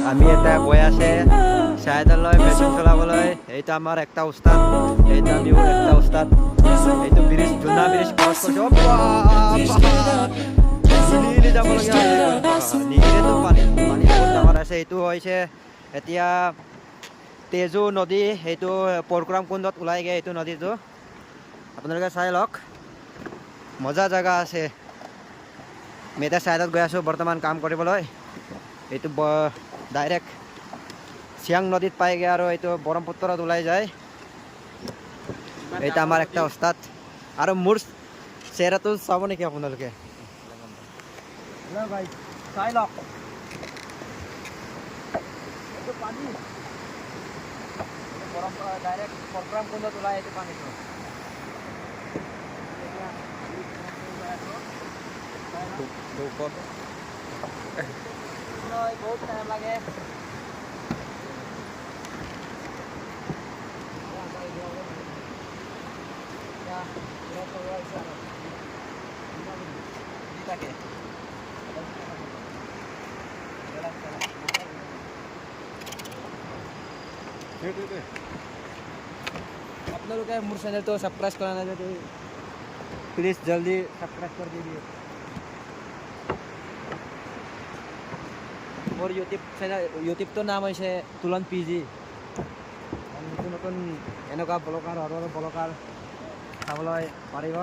আমি এটা গৈ আছে চাইডলৈ মেচিন চলাবলৈ এইটো আমাৰ একটা উস্তাদ এইটো আমিও একটা উস্তাদ এইটো ব্ৰিজ জোনা ব্ৰিজ ক্ৰছ কৰিছোঁ নীলি যাবলগীয়া নীলিতো পানী পানী বহুত ডাঙৰ আছে এইটো হৈছে এতিয়া তেজু নদী সেইটো পৰশুৰাম কুণ্ডত ওলাই গৈ এইটো নদীটো আপোনালোকে চাই লওক মজা জেগা আছে আমি এতিয়া চাইডত গৈ আছোঁ বৰ্তমান কাম কৰিবলৈ এইটো ডাইৰেক্ট চিয়াং নদীত পায়গৈ আৰু এইটো ব্ৰহ্মপুত্ৰত ওলাই যায় এইটো আমাৰ একটা উস্তাদ আৰু মোৰ চেহেৰাটো চাব নেকি আপোনালোকে ভাই চাই লওক এইটো পানী ডাইৰেক্ট পৰশুৰাম কুণ্ডত ওলাই এইটো পানীটো বহুত টাইম লাগে আপোনালোকে মোৰ চেনেলটো ছাবস্ক্ৰাইব কৰা নাই যদি প্লিজ জলদি ছাবস্ক্ৰাইব কৰি দিবি মোৰ ইউটিউবটোৰ নাম হৈছে তুলন পিজি নতুন নতুন এনেকুৱা ব্লগাৰ চাবলৈ পাৰিব